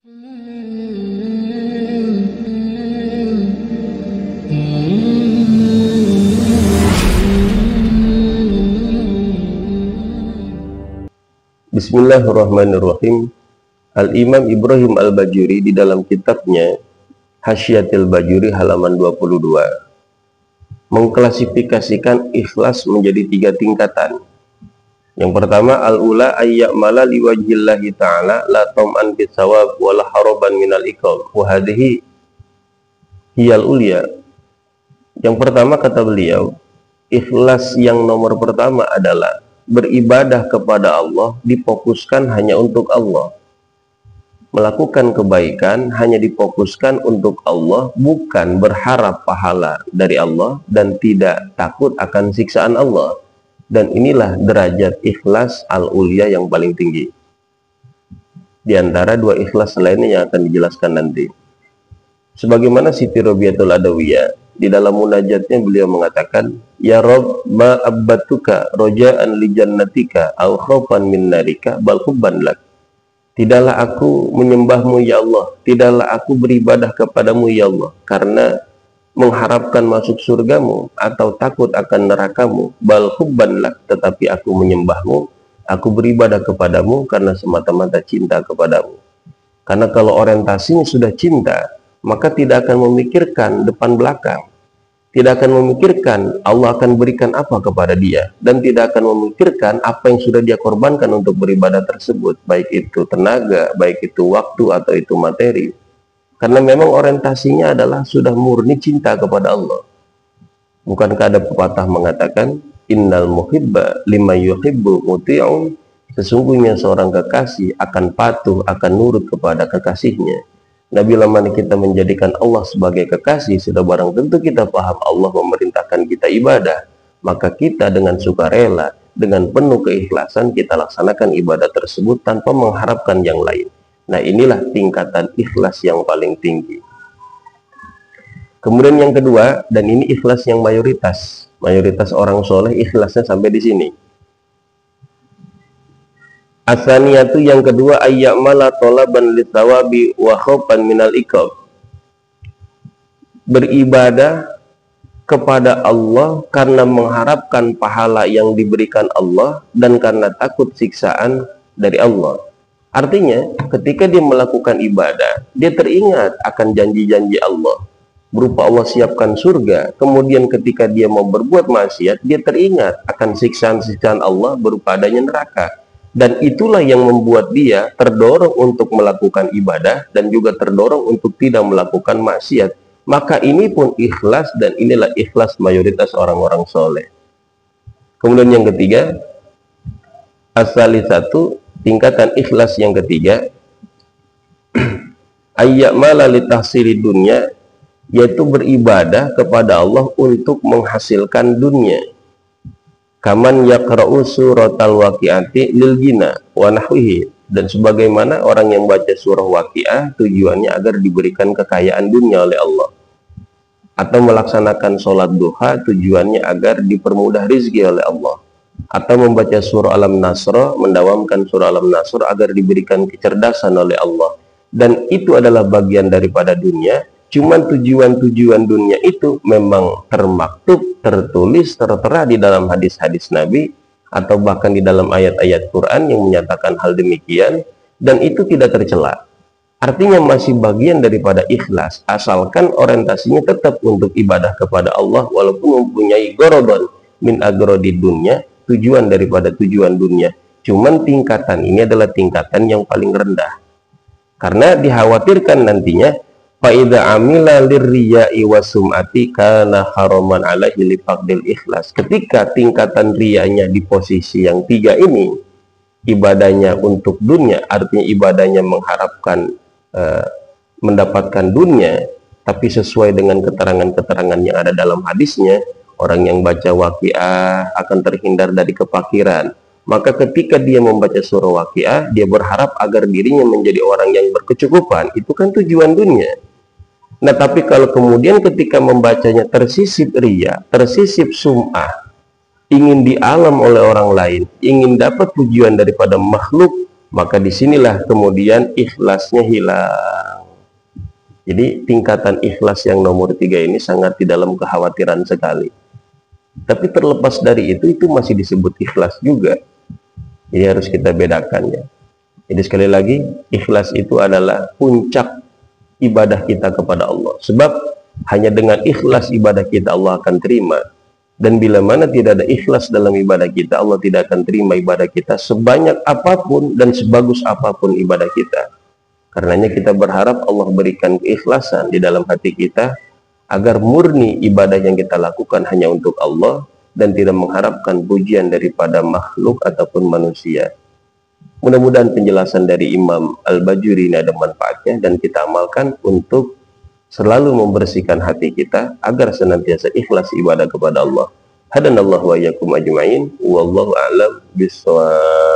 Bismillahirrahmanirrahim. Al-Imam Ibrahim Al-Bajuri di dalam kitabnya Hasyiatil Bajuri halaman 22 mengklasifikasikan ikhlas menjadi 3 tingkatan. Yang pertama, al-ula ayya'mala liwajhillahi ta'ala la tam'an bisawab wala haraban minal iqab wa hadhihi hiyal ulya. Yang pertama, kata beliau, ikhlas yang nomor pertama adalah beribadah kepada Allah difokuskan hanya untuk Allah. Melakukan kebaikan hanya difokuskan untuk Allah, bukan berharap pahala dari Allah dan tidak takut akan siksaan Allah. Dan inilah derajat ikhlas al-ulya yang paling tinggi di antara 2 ikhlas lainnya yang akan dijelaskan nanti. Sebagaimana Siti Robiatul Adawiyah di dalam munajatnya beliau mengatakan, ya Rabb ma abbatuka roja'an li jannatika au khaufan min narika bal hubban lak. Tidaklah aku menyembahmu ya Allah, tidaklah aku beribadah kepadamu ya Allah karena mengharapkan masuk surgamu atau takut akan nerakamu, bal hubban lak, tetapi aku menyembahmu, aku beribadah kepadamu karena semata-mata cinta kepadamu. Karena kalau orientasinya sudah cinta, maka tidak akan memikirkan depan belakang, tidak akan memikirkan Allah akan berikan apa kepada dia, dan tidak akan memikirkan apa yang sudah dia korbankan untuk beribadah tersebut, baik itu tenaga, baik itu waktu, atau itu materi. Karena memang orientasinya adalah sudah murni cinta kepada Allah. Bukankah ada pepatah mengatakan, innal muhibba lima yuhibbu muti'un, sesungguhnya seorang kekasih akan patuh, akan nurut kepada kekasihnya. Nah, bila mana kita menjadikan Allah sebagai kekasih, sudah barang tentu kita paham Allah memerintahkan kita ibadah, maka kita dengan sukarela, dengan penuh keikhlasan kita laksanakan ibadah tersebut tanpa mengharapkan yang lain. Nah, inilah tingkatan ikhlas yang paling tinggi. Kemudian yang kedua, dan ini ikhlas yang mayoritas orang soleh ikhlasnya sampai di sini. Asaniyatu, yang kedua, ayya'mala talaban lithawabi wa khaufan minal iqab. Beribadah kepada Allah karena mengharapkan pahala yang diberikan Allah dan karena takut siksaan dari Allah. Artinya, ketika dia melakukan ibadah, dia teringat akan janji-janji Allah berupa Allah siapkan surga. Kemudian ketika dia mau berbuat maksiat, dia teringat akan siksaan-siksaan Allah berupa adanya neraka. Dan itulah yang membuat dia terdorong untuk melakukan ibadah dan juga terdorong untuk tidak melakukan maksiat. Maka ini pun ikhlas, dan inilah ikhlas mayoritas orang-orang soleh. Kemudian yang ketiga, as-salisatu, tingkatan ikhlas yang ketiga, ayya'mala litahsili dunya, yaitu beribadah kepada Allah untuk menghasilkan dunia. Kaman yaqra'u suratal waqi'ati lil gina wa nahwihi, dan sebagaimana orang yang baca surah Waqi'ah tujuannya agar diberikan kekayaan dunia oleh Allah, atau melaksanakan sholat duha tujuannya agar dipermudah rizki oleh Allah, atau membaca surah Al-Nasr, mendawamkan surah Al-Nasr agar diberikan kecerdasan oleh Allah. Dan itu adalah bagian daripada dunia. Cuman tujuan-tujuan dunia itu memang termaktub, tertulis, tertera di dalam hadis-hadis Nabi, atau bahkan di dalam ayat-ayat Quran yang menyatakan hal demikian, dan itu tidak tercela. Artinya masih bagian daripada ikhlas, asalkan orientasinya tetap untuk ibadah kepada Allah, walaupun mempunyai gorodon min agrodi dunia, tujuan daripada tujuan dunia. Cuman tingkatan ini adalah tingkatan yang paling rendah, karena dikhawatirkan nantinya faida amila lirriya'i wasum'ati kana haraman alaihi lifaqdil ikhlas. Ketika tingkatan riyanya di posisi yang 3 ini, ibadahnya untuk dunia, artinya ibadahnya mengharapkan mendapatkan dunia, tapi sesuai dengan keterangan-keterangan yang ada dalam hadisnya, orang yang baca Waqi'ah akan terhindar dari kefakiran. Maka ketika dia membaca surah Waqi'ah, dia berharap agar dirinya menjadi orang yang berkecukupan. Itu kan tujuan dunia. Nah, tapi kalau kemudian ketika membacanya tersisip riya, tersisip sum'ah, ingin dialam oleh orang lain, ingin dapat pujian daripada makhluk, maka disinilah kemudian ikhlasnya hilang. Jadi tingkatan ikhlas yang nomor 3 ini sangat di dalam kekhawatiran sekali. Tapi terlepas dari itu masih disebut ikhlas juga. Jadi harus kita bedakan ya. Jadi sekali lagi, ikhlas itu adalah puncak ibadah kita kepada Allah. Sebab hanya dengan ikhlas ibadah kita Allah akan terima. Dan bila mana tidak ada ikhlas dalam ibadah kita, Allah tidak akan terima ibadah kita sebanyak apapun dan sebagus apapun ibadah kita. Karenanya kita berharap Allah berikan keikhlasan di dalam hati kita, agar murni ibadah yang kita lakukan hanya untuk Allah, dan tidak mengharapkan pujian daripada makhluk ataupun manusia. Mudah-mudahan penjelasan dari Imam Al-Bajuri ini ada manfaatnya, dan kita amalkan untuk selalu membersihkan hati kita agar senantiasa ikhlas ibadah kepada Allah. Hadanallahu wa iyyakum ajma'in, wallahu a'lam bishawab.